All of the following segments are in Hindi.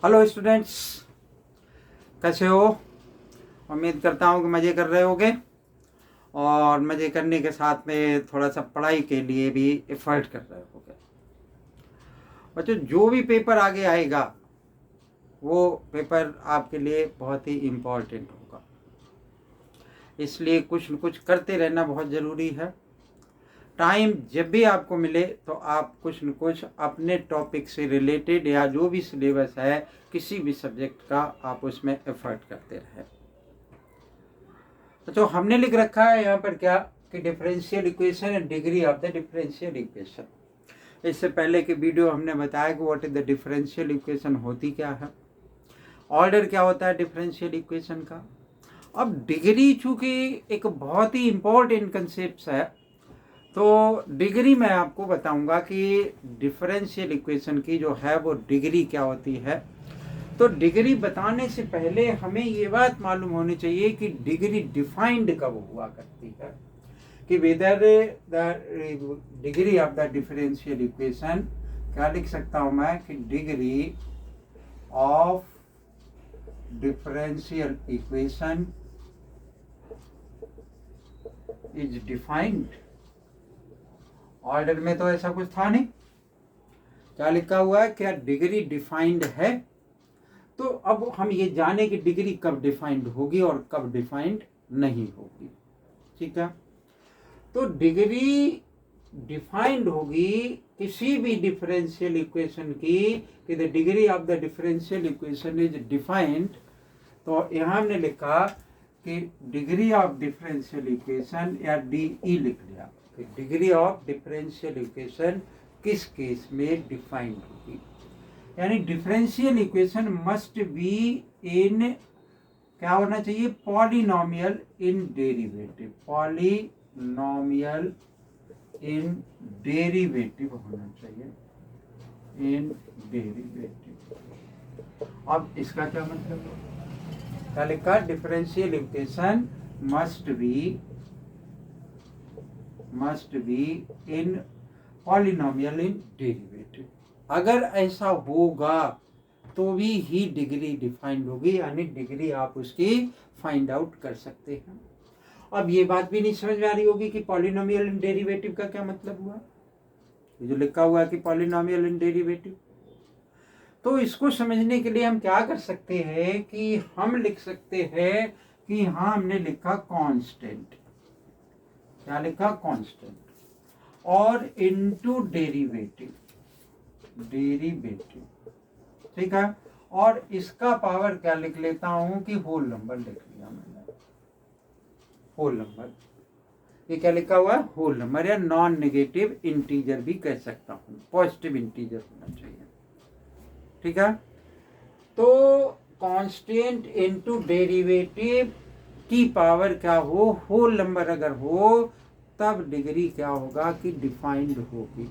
हेलो स्टूडेंट्स, कैसे हो? उम्मीद करता हूँ कि मज़े कर रहे होगे और मज़े करने के साथ में थोड़ा सा पढ़ाई के लिए भी एफर्ट कर रहे होगे। बच्चों, जो भी पेपर आगे आएगा वो पेपर आपके लिए बहुत ही इम्पोर्टेंट होगा, इसलिए कुछ न कुछ करते रहना बहुत ज़रूरी है। टाइम जब भी आपको मिले तो आप कुछ न कुछ अपने टॉपिक से रिलेटेड या जो भी सिलेबस है किसी भी सब्जेक्ट का आप उसमें एफर्ट करते रहें। तो हमने लिख रखा है यहाँ पर क्या कि differential equation and degree of the differential equation. इससे पहले के वीडियो हमने बताया कि what is the differential equation होती क्या है, ऑर्डर क्या होता है डिफरेंशियल इक्वेशन का। अब डिग्री चूंकि एक बहुत ही इंपॉर्टेंट कंसेप्ट है, तो डिग्री मैं आपको बताऊंगा कि डिफरेंशियल इक्वेशन की जो है वो डिग्री क्या होती है। तो डिग्री बताने से पहले हमें ये बात मालूम होनी चाहिए कि डिग्री डिफाइंड कब हुआ करती है, कि whether the degree of the differential equation, क्या लिख सकता हूं मैं कि degree of differential equation is defined. Order में तो ऐसा कुछ था नहीं, क्या लिखा हुआ है, क्या डिग्री डिफाइंड है। तो अब हम ये जाने कि डिग्री कब डिफाइंड होगी और कब डिफाइंड नहीं होगी। ठीक है, तो डिग्री डिफाइंड होगी किसी भी डिफरेंशियल इक्वेशन की कि the degree of the differential equation is defined. तो यहाँ हमने लिखा कि डिग्री ऑफ डिफरेंशियल इक्वेशन या DE लिख लिया कि डिग्री ऑफ डिफरेंशियल इक्वेशन किस केस में डिफाइंड होगी। यानी differential equation must be in, क्या होना चाहिए, पॉलिनोमियल इन डेरिवेटिव। पॉलिनोमियल इन डेरिवेटिव होना चाहिए, इन डेरिवेटिव। अब इसका क्या मतलब है, क्या लिखा, differential equation must be in polynomial in derivative. अगर ऐसा होगा तो भी ही डिग्री डिफाइंड होगी, यानी डिग्री आप उसकी फाइंड आउट कर सकते हैं। अब ये बात भी नहीं समझ में आ रही होगी कि पॉलिनोमियल इन डेरिवेटिव का क्या मतलब हुआ, जो लिखा हुआ है कि पॉलिनोमियल इन डेरिवेटिव। तो इसको समझने के लिए हम क्या कर सकते हैं कि हम लिख सकते हैं कि हाँ, हमने लिखा कांस्टेंट, क्या लिखा, कांस्टेंट, और इनटू डेरिवेटिव, ठीक है। और इसका पावर क्या लिख लेता हूं कि होल नंबर लिख लिया मैंने, होल नंबर। ये क्या लिखा हुआ है, होल नंबर, या नॉन नेगेटिव इंटीजर भी कह सकता हूं, पॉजिटिव इंटीजर होना चाहिए। ठीक है, तो कांस्टेंट इनटू डेरिवेटिव की पावर क्या हो, होल नंबर अगर हो तब डिग्री क्या होगा कि डिफाइंड होगी।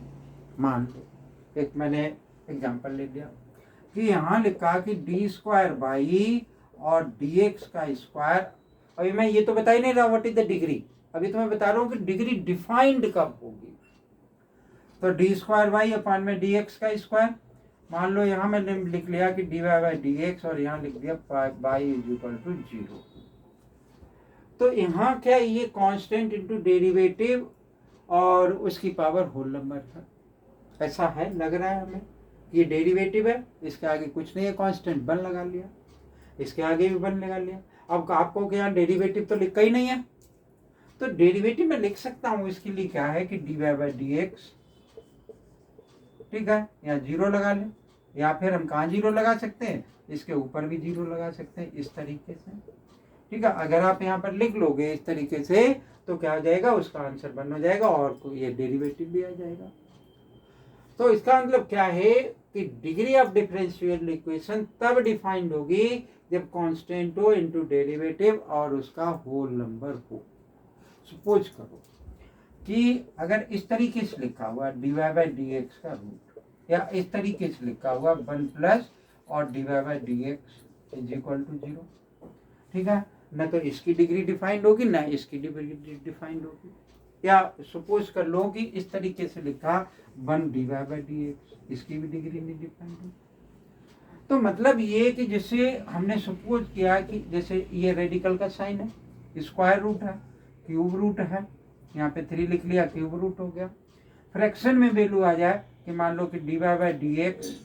मान लो एक मैंने एग्जांपल ले लिया कि यहाँ लिखा कि d² बाई और dx का स्क्वायर। अभी मैं ये तो बता ही नहीं रहा व्हाट इज द डिग्री, अभी तो मैं बता रहा हूँ कि डिग्री डिफाइंड कब होगी। तो d² बाई अपन में dx का स्क्वायर, मान लो यहाँ मैंने लिख लिया कि dy बाई dx और यहाँ लिख दिया बाई इज इक्वल टू 0। तो यहाँ क्या, ये कांस्टेंट इनटू डेरिवेटिव और उसकी पावर होल नंबर है, ऐसा है, लग रहा है हमें। ये डेरिवेटिव है, इसके आगे कुछ नहीं है, कांस्टेंट 1 लगा लिया, इसके आगे भी 1 लगा लिया। अब आपको क्या, डेरिवेटिव तो लिखा ही नहीं है, तो डेरिवेटिव में लिख सकता हूं, इसके लिए क्या है कि dy बाई dx, ठीक है, या 0 लगा लें, या फिर हम कहाँ 0 लगा सकते हैं, इसके ऊपर भी 0 लगा सकते हैं, इस तरीके से। ठीक है, अगर आप यहाँ पर लिख लोगे इस तरीके से तो क्या हो जाएगा, उसका आंसर 1 हो जाएगा और ये डेरिवेटिव भी आ जाएगा। तो इसका मतलब क्या है कि डिग्री ऑफ डिफरेंशियल इक्वेशन तब डिफाइंड होगी जब कांस्टेंट हो इनटू डेरिवेटिव और उसका होल नंबर हो। सपोज करो कि अगर इस तरीके से लिखा हुआ dy बाई dx का रूट, या इस तरीके से लिखा हुआ 1 प्लस और dy by dx is equal to 0, ठीक है, न तो इसकी डिग्री डिफाइंड होगी ना इसकी डिग्री डिफाइंड होगी। या सपोज कर लो कि इस तरीके से लिखा 1 dy बाई dx, इसकी भी डिग्री नहीं डिफाइंड होगी। तो मतलब ये कि जैसे हमने सपोज किया कि जैसे ये रेडिकल का साइन है, स्क्वायर रूट है, क्यूब रूट है, यहाँ पे 3 लिख लिया, क्यूब रूट हो गया। फ्रैक्शन में वैल्यू आ जाए कि मान लो कि dy बाई डी एक्स,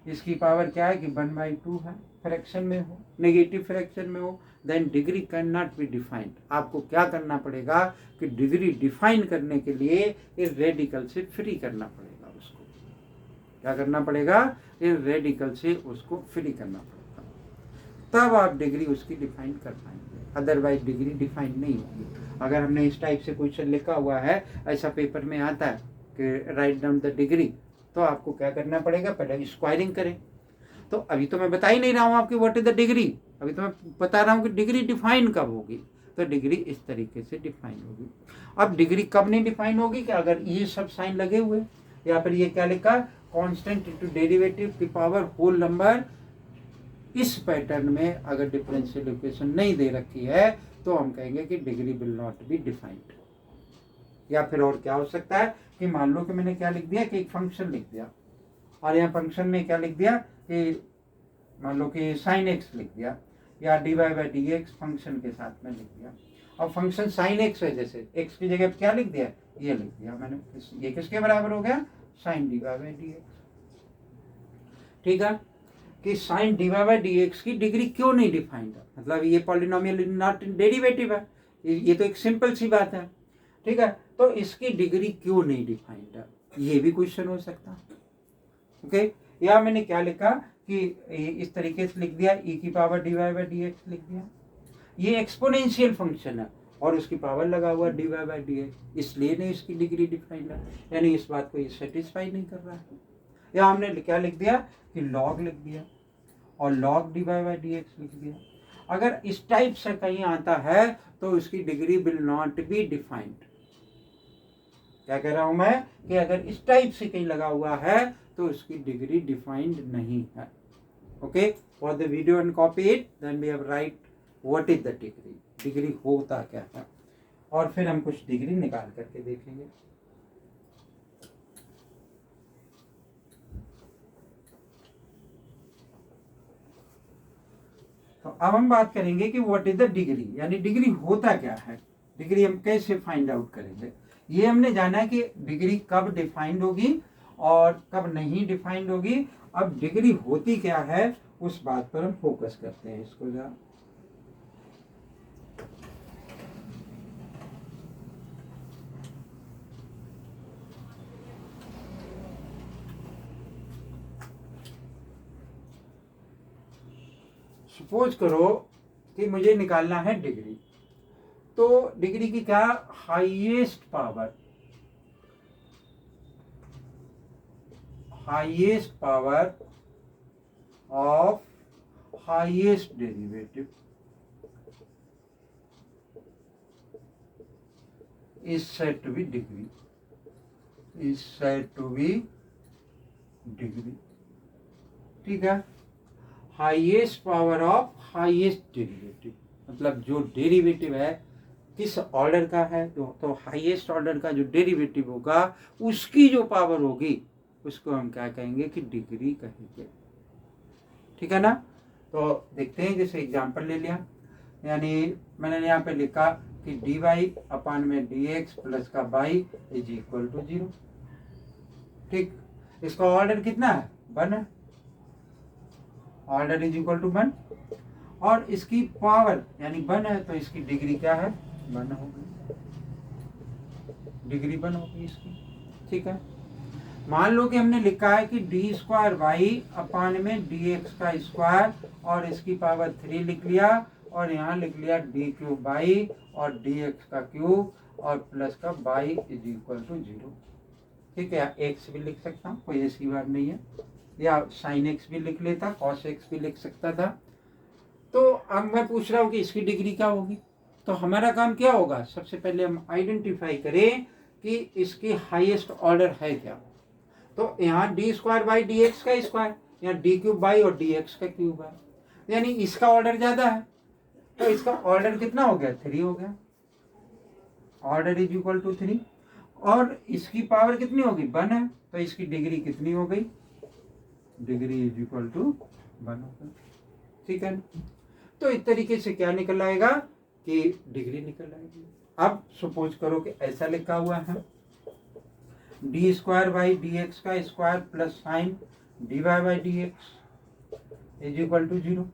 इसकी पावर क्या है कि 1/2 है, फ्रैक्शन में हो, नेगेटिव फ्रैक्शन में हो, then degree can not be defined. आपको क्या करना पड़ेगा कि डिग्री डिफाइन करने के लिए इस रेडिकल से फ्री करना पड़ेगा उसको। क्या करना पड़ेगा? इस रेडिकल से उसको फ्री करना पड़ेगा, तब आप डिग्री उसकी डिफाइन कर पाएंगे, अदरवाइज डिग्री डिफाइन नहीं होगी। अगर हमने इस टाइप से क्वेश्चन लिखा हुआ है, ऐसा पेपर में आता है कि राइट डाउन द डिग्री, तो आपको क्या करना पड़ेगा? पहले स्क्वायरिंग करें। तो अभी तो मैं बता ही नहीं रहा हूँ आपकी व्हाट इज द डिग्री, अभी तो मैं बता रहा हूँ कि डिग्री डिफाइन कब होगी। तो डिग्री इस तरीके से डिफाइन होगी। अब डिग्री कब नहीं डिफाइन होगी? कि अगर ये सब साइन लगे हुए, या फिर ये क्या लिखा, कांस्टेंट इनटू डेरिवेटिव की पावर होल नंबर, इस पैटर्न में अगर डिफरेंशियल इक्वेशन नहीं दे रखी है तो हम कहेंगे कि degree will not be defined. या फिर और क्या हो सकता है कि मान लो कि मैंने क्या लिख दिया कि एक फंक्शन लिख दिया, और यहाँ फंक्शन में क्या लिख दिया कि मान लो कि साइन एक्स लिख दिया, या d Y by D x function के साथ में लिख दिया। और फंक्शन साइन एक्स है, जैसे एक्स की जगह क्या लिख दिया, ये लिख दिया मैंने, ये किसके बराबर हो गया? Sine D Y by D x. ठीक है, कि sine D Y by D x की डिग्री क्यों नहीं डिफाइंड है? मतलब ये पॉलिनोमियल नॉट डेरिवेटिव है, ये तो एक सिंपल सी बात है। ठीक है, तो इसकी डिग्री क्यों नहीं डिफाइंड है, ये भी क्वेश्चन हो सकता है। ओके, या मैंने क्या लिखा कि इस तरीके से लिख दिया, e की power d Y by D x लिख दिया। ये एक्सपोनेंशियल फंक्शन है और उसकी पावर लगा हुआ d Y by D x, इसलिए नहीं इसकी डिग्री डिफाइंड है, यानी इस बात को ये सेटिस्फाई नहीं कर रहा है। या हमने क्या लिख दिया कि लॉग लिख दिया और log d Y by D x लिख दिया। अगर इस टाइप से कहीं आता है तो इसकी degree will not be defined. क्या कह रहा हूं मैं कि अगर इस टाइप से कहीं लगा हुआ है तो इसकी डिग्री डिफाइंड नहीं है। Okay, for the video and copy it, then we have write what is the degree, degree होता क्या है, और फिर हम कुछ डिग्री निकाल करके देखेंगे। तो अब हम बात करेंगे कि व्हाट इज द डिग्री, यानी डिग्री होता क्या है, डिग्री हम कैसे फाइंड आउट करेंगे। ये हमने जाना है कि डिग्री कब डिफाइंड होगी और कब नहीं डिफाइंड होगी। अब डिग्री होती क्या है उस बात पर हम फोकस करते हैं इसको जरा। सपोज करो कि मुझे निकालना है डिग्री, तो डिग्री की क्या, highest power, highest power of highest derivative is said to be degree, is said to be degree। ठीक है, highest power of highest derivative, मतलब जो डेरिवेटिव है किस ऑर्डर का है, तो हाईएस्ट ऑर्डर का जो डेरिवेटिव होगा उसकी जो पावर होगी उसको हम क्या कहेंगे कि डिग्री कहेंगे। ठीक है ना। तो देखते हैं, जैसे एग्जांपल ले लिया, यानी मैंने यहाँ पे लिखा कि डी वाई अपान में डी एक्स प्लस का बाई इज इक्वल टू 0। ठीक, इसका ऑर्डर कितना है, 1 है, ऑर्डर इज इक्वल टू 1, और इसकी पावर यानी 1 है, तो इसकी डिग्री क्या है, 1 होगी, डिग्री 1 होगी इसकी। ठीक है, मान लो कि हमने लिखा है कि डी स्क्वायर वाई अपान में डी एक्स का स्क्वायर और इसकी पावर 3 लिख लिया, और यहाँ लिख लिया डी क्यूब बाई और डी एक्स का क्यूब और प्लस का बाई इज इक्वल टू 0। ठीक है, एक्स भी लिख सकता हूँ, कोई ऐसी बात नहीं है, या साइन एक्स भी लिख लेता, कॉस एक्स भी लिख सकता था। तो अब मैं पूछ रहा हूँ कि इसकी डिग्री क्या होगी। तो हमारा काम क्या होगा, सबसे पहले हम आइडेंटिफाई करें कि इसकी हाईएस्ट ऑर्डर है क्या। तो यहाँ D square by D X का स्क्वायर, यहाँ डी क्यूब बाई और डी एक्स का क्यूब है, यानी इसका ऑर्डर ज्यादा है, तो इसका ऑर्डर कितना हो गया, 3 हो गया, ऑर्डर इज इक्वल टू 3, और इसकी पावर कितनी होगी, 1 है, तो इसकी डिग्री कितनी हो गई, डिग्री इज इक्वल टू 1 होगा, ठीक है ना। तो इस तरीके से क्या निकल आएगा कि डिग्री निकल आएगी। अब सपोज करो कि ऐसा लिखा हुआ है D square by D X का square plus sine D Y by D X is equal to 0।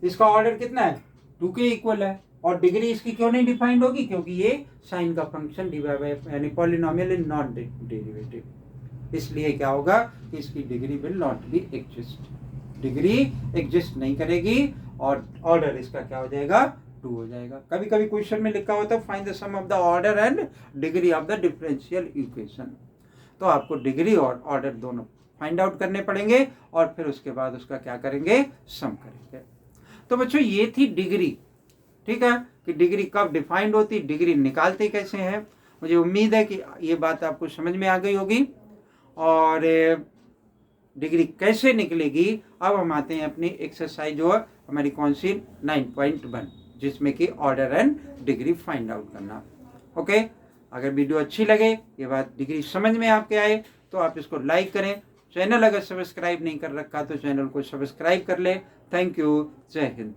इसका ऑर्डर कितना है, 2 के इक्वल है, और डिग्री इसकी क्यों नहीं डिफाइंड होगी, क्योंकि ये साइन का फंक्शन डी वाई बाई यानी पॉलिनोमियल इन नॉन डेरिवेटिव, इसलिए क्या होगा कि इसकी degree will not be exist, degree exist नहीं करेगी, और ऑर्डर इसका क्या हो जाएगा, 2 हो जाएगा। कभी कभी क्वेश्चन में लिखा होता है find the sum of the order and degree of the differential equation, तो आपको डिग्री और ऑर्डर दोनों फाइंड आउट करने पड़ेंगे, और फिर उसके बाद उसका क्या करेंगे, सम करेंगे। तो बच्चों ये थी डिग्री, ठीक है, कि डिग्री कब डिफाइंड होती, डिग्री निकालते कैसे हैं। मुझे उम्मीद है कि ये बात आपको समझ में आ गई होगी, और डिग्री कैसे निकलेगी अब हम आते हैं अपनी एक्सरसाइज जो हमारी कौन सी 9.1, जिसमें कि order and degree find out करना। ओके, अगर वीडियो अच्छी लगे, ये बात डिग्री समझ में आपके आए, तो आप इसको लाइक करें। चैनल अगर सब्सक्राइब नहीं कर रखा तो चैनल को सब्सक्राइब कर ले। थैंक यू, जय हिंद।